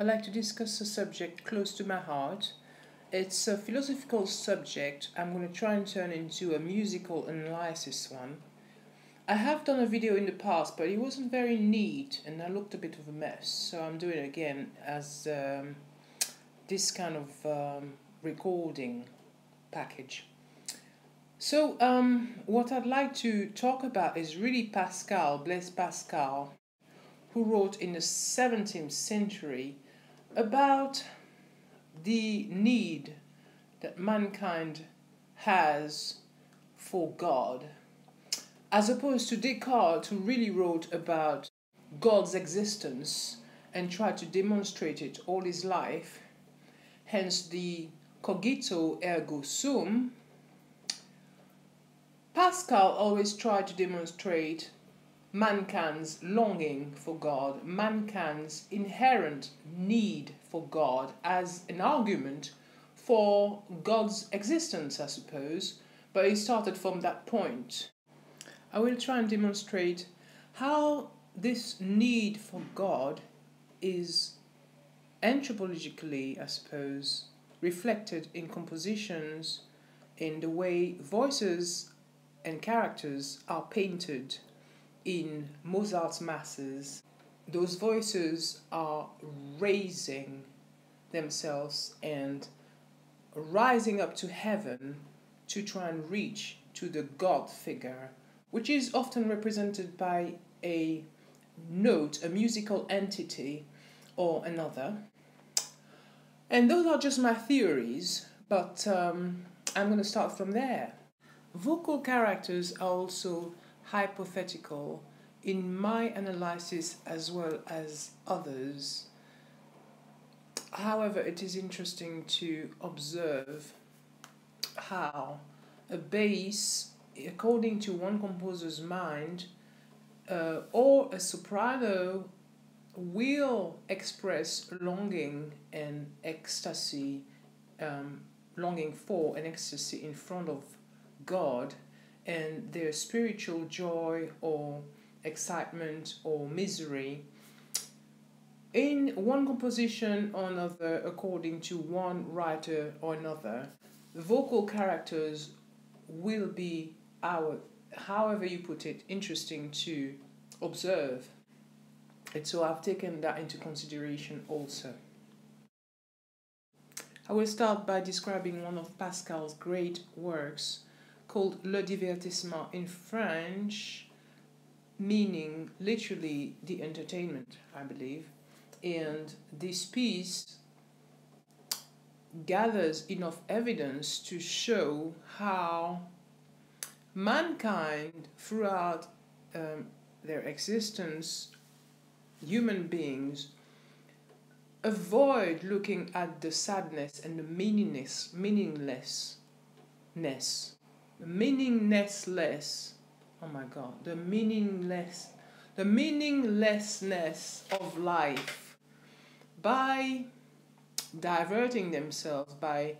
I'd like to discuss a subject close to my heart. It's a philosophical subject I'm going to try and turn into a musical analysis one. I have done a video in the past, but it wasn't very neat and I looked a bit of a mess, so I'm doing it again as this kind of recording package. So, what I'd like to talk about is really Pascal, Blaise Pascal, who wrote in the 17th century about the need that mankind has for God, as opposed to Descartes, who really wrote about God's existence and tried to demonstrate it all his life, hence the cogito ergo sum. Pascal always tried to demonstrate mankind's longing for God, mankind's inherent need for God as an argument for God's existence, I suppose, but he started from that point. I will try and demonstrate how this need for God is anthropologically, I suppose, reflected in compositions, in the way voices and characters are painted in Mozart's masses. Those voices are raising themselves and rising up to heaven to try and reach to the God figure, which is often represented by a note, a musical entity or another. And those are just my theories, but I'm going to start from there. Vocal characters are also hypothetical in my analysis as well as others. However, it is interesting to observe how a bass, according to one composer's mind, or a soprano will express longing and ecstasy, longing for and ecstasy in front of God, and their spiritual joy or excitement or misery in one composition or another, according to one writer or another. The vocal characters will be however you put it, interesting to observe. And so I've taken that into consideration also. I will start by describing one of Pascal's great works called Le Divertissement in French, meaning literally the entertainment, I believe. And this piece gathers enough evidence to show how mankind, throughout their existence, human beings, avoid looking at the sadness and the meaninglessness, the meaninglessness of life, by diverting themselves, by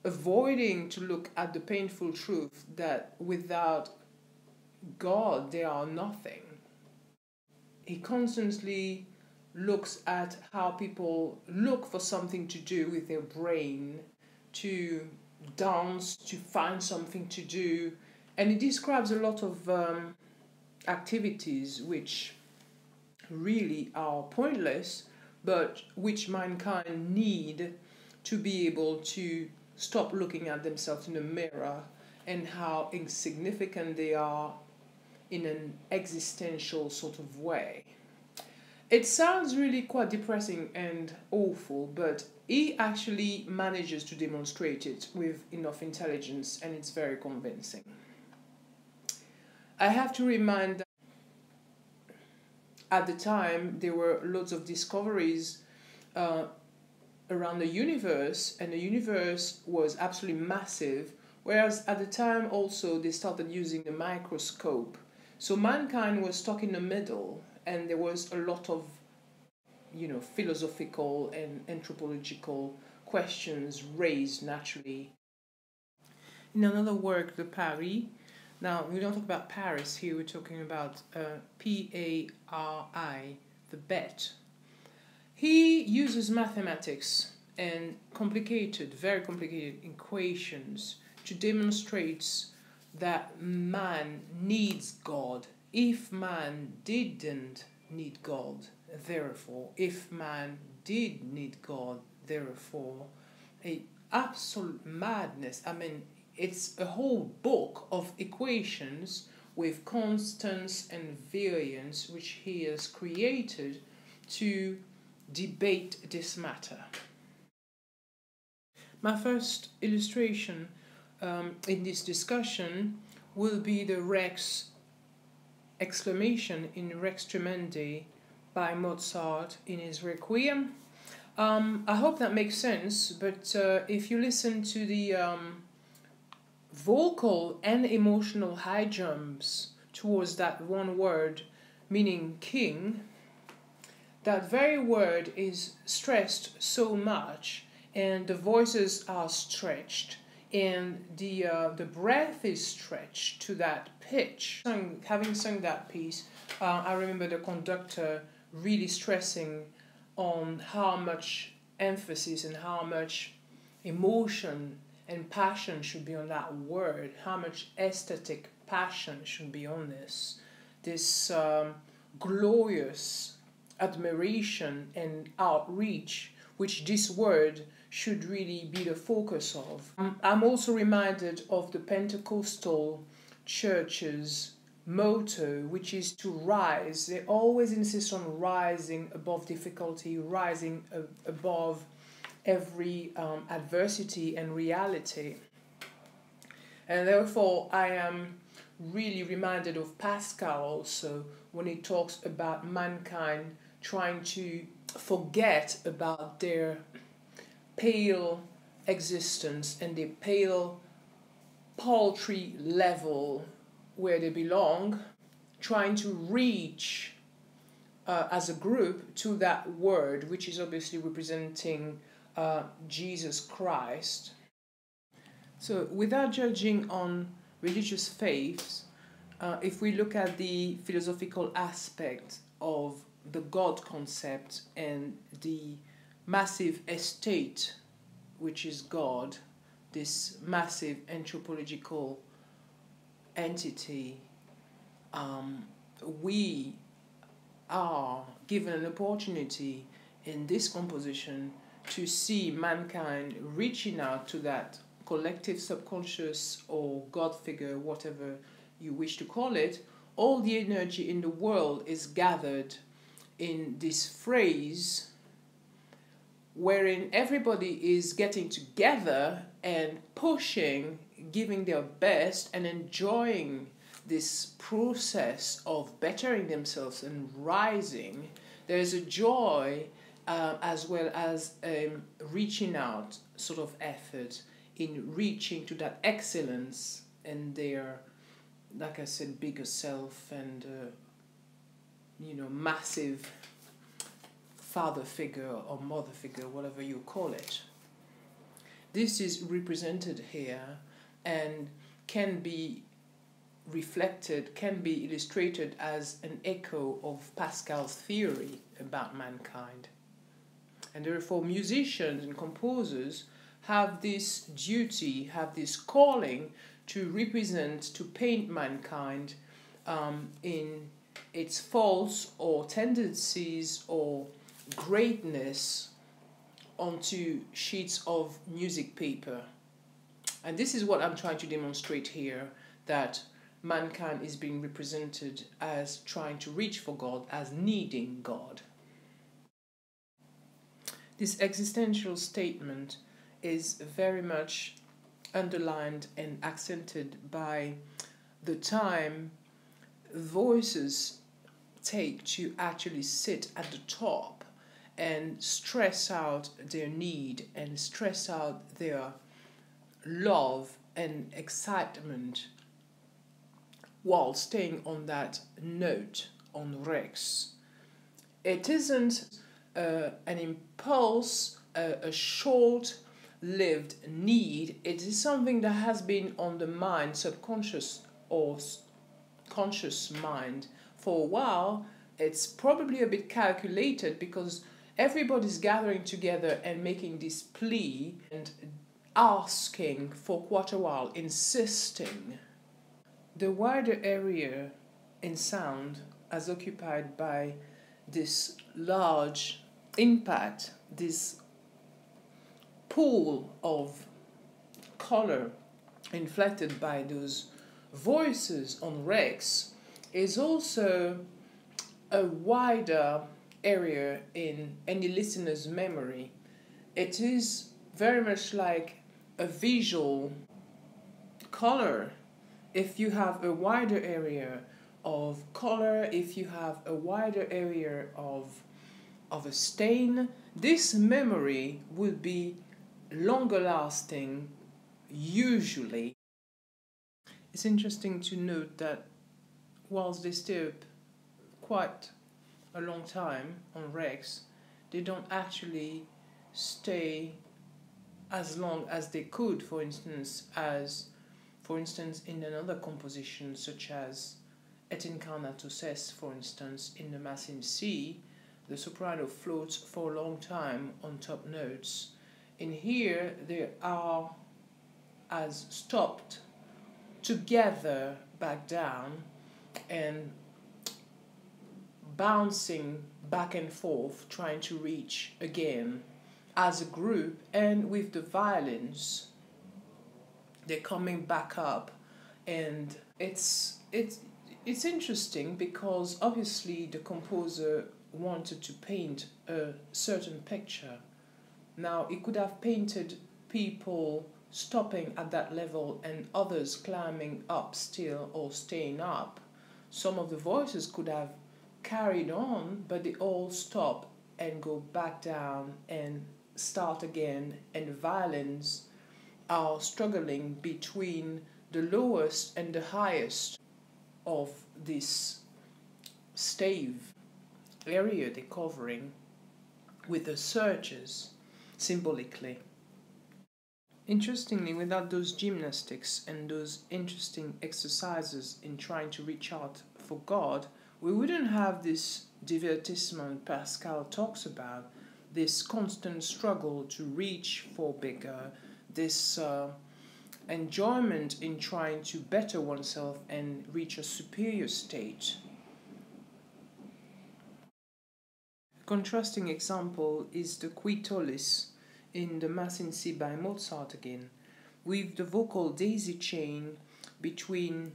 avoiding to look at the painful truth that without God they are nothing. He constantly looks at how people look for something to do with their brain, to dance, to find something to do, and he describes a lot of activities which really are pointless, but which mankind need to be able to stop looking at themselves in a mirror, and how insignificant they are in an existential sort of way. It sounds really quite depressing and awful, but he actually manages to demonstrate it with enough intelligence, and it's very convincing. I have to remind that at the time there were lots of discoveries around the universe, and the universe was absolutely massive, whereas at the time also they started using the microscope. So mankind was stuck in the middle, and there was a lot of philosophical and anthropological questions raised naturally. In another work, the Paris, now we don't talk about Paris here, we're talking about Pari, the bet. He uses mathematics and very complicated equations to demonstrate that man needs God. If man didn't need God, therefore, if man did need God, therefore, a absolute madness. I mean, it's a whole book of equations with constants and variance which he has created to debate this matter. My first illustration in this discussion will be the Rex exclamation in Rex Tremendi by Mozart in his Requiem. I hope that makes sense, but if you listen to the vocal and emotional high jumps towards that one word meaning king, that very word is stressed so much, and the voices are stretched, and the breath is stretched to that pitch. Having sung that piece, I remember the conductor really stressing on how much emphasis and how much emotion and passion should be on that word, how much aesthetic passion should be on this glorious admiration and outreach which this word should really be the focus of. I'm also reminded of the Pentecostal church's motto, which is to rise. They always insist on rising above difficulty, rising above every adversity and reality. And therefore, I am really reminded of Pascal also when he talks about mankind trying to forget about their pale existence and their pale, paltry level where they belong, trying to reach as a group to that word, which is obviously representing Jesus Christ. So without judging on religious faiths, if we look at the philosophical aspect of the God concept and the massive estate, which is God, this massive anthropological entity, we are given an opportunity in this composition to see mankind reaching out to that collective subconscious or God figure, whatever you wish to call it. All the energy in the world is gathered in this phrase wherein everybody is getting together and pushing, giving their best and enjoying this process of bettering themselves and rising. There's a joy as well as reaching out sort of effort in reaching to that excellence and their, like I said, bigger self and massive father figure or mother figure, whatever you call it. This is represented here and can be reflected, can be illustrated as an echo of Pascal's theory about mankind. And therefore musicians and composers have this duty, have this calling to represent, to paint mankind in its faults or tendencies or greatness onto sheets of music paper. And this is what I'm trying to demonstrate here, that mankind is being represented as trying to reach for God, as needing God. This existential statement is very much underlined and accented by the time voices take to actually sit at the top and stress out their need and stress out their love and excitement while staying on that note on Rex. It isn't an impulse, a short-lived need. It is something that has been on the mind, subconscious or conscious mind, for a while. It's probably a bit calculated because everybody's gathering together and making this plea and asking for quite a while, insisting. The wider area in sound as occupied by this large impact, this pool of color inflected by those voices on Rex, is also a wider area in any listener's memory. It is very much like a visual color. If you have a wider area of color, if you have a wider area of a stain, this memory will be longer lasting usually. It's interesting to note that whilst they stay up quite a long time on Rex, they don't actually stay as long as they could, for instance, in another composition such as Et incarnatus est, for instance, in the Mass in C, the soprano floats for a long time on top notes. In here, they are as stopped together back down and bouncing back and forth, trying to reach again as a group, and with the violins, they're coming back up, and it's interesting because obviously the composer wanted to paint a certain picture. Now, he could have painted people stopping at that level and others climbing up still or staying up. Some of the voices could have carried on, but they all stop and go back down and start again, and the violins are struggling between the lowest and the highest of this stave area they're covering with the surges symbolically. Interestingly, without those gymnastics and those interesting exercises in trying to reach out for God, we wouldn't have this divertissement Pascal talks about, this constant struggle to reach for bigger, this enjoyment in trying to better oneself and reach a superior state. A contrasting example is the Qui tollis in the Mass in C by Mozart again, with the vocal daisy chain between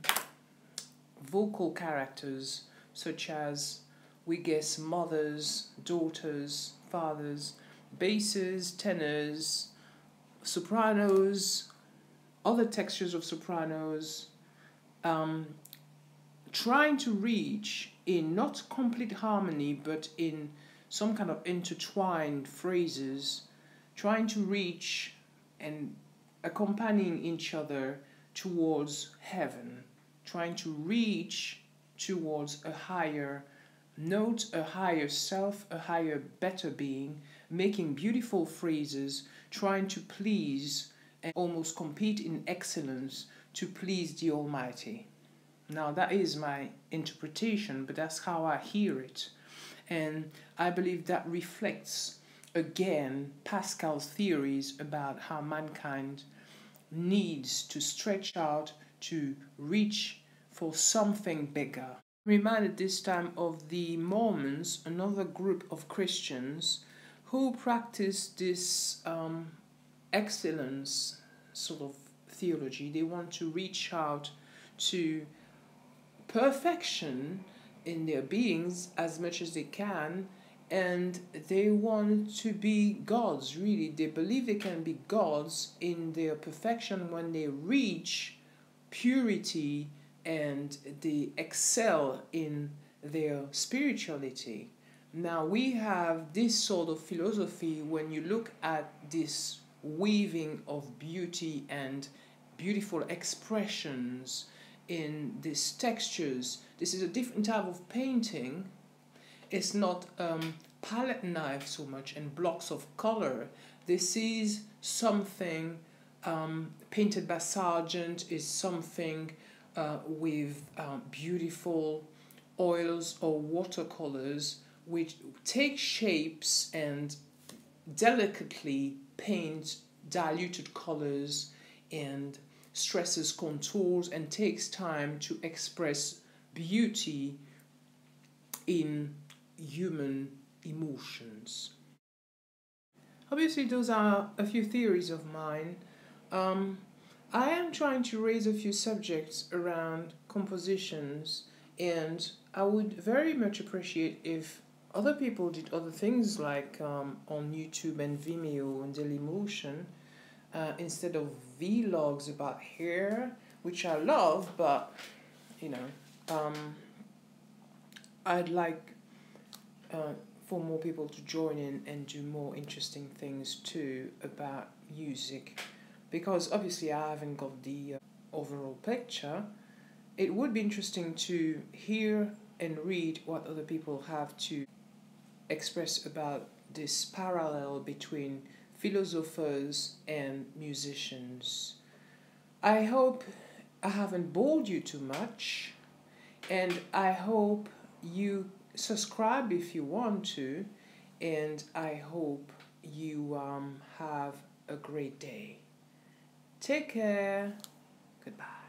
vocal characters such as, we guess, mothers, daughters, fathers, basses, tenors, sopranos, other textures of sopranos, trying to reach in not complete harmony but in some kind of intertwined phrases, trying to reach and accompanying each other towards heaven, trying to reach towards a higher note, a higher self, a higher, better being, making beautiful phrases, trying to please and almost compete in excellence to please the Almighty. Now, that is my interpretation, but that's how I hear it. And I believe that reflects, again, Pascal's theories about how mankind needs to stretch out to reach for something bigger. I'm reminded this time of the Mormons, another group of Christians who practice this excellence sort of theology. They want to reach out to perfection in their beings as much as they can, and they want to be gods, really. They believe they can be gods in their perfection when they reach purity and they excel in their spirituality. Now, we have this sort of philosophy when you look at this weaving of beauty and beautiful expressions in these textures. This is a different type of painting. It's not palette knife so much and blocks of color. This is something painted by Sargent, is something with beautiful oils or watercolors which take shapes and delicately paint diluted colors and stresses contours and takes time to express beauty in human emotions. Obviously, those are a few theories of mine. I am trying to raise a few subjects around compositions, and I would very much appreciate if other people did other things like on YouTube and Vimeo and Dailymotion instead of vlogs about hair, which I love, but you know, I'd like for more people to join in and do more interesting things too about music, because obviously I haven't got the overall picture. It would be interesting to hear and read what other people have to express about this parallel between philosophers and musicians. I hope I haven't bored you too much, and I hope you subscribe if you want to, and I hope you have a great day. Take care. Goodbye.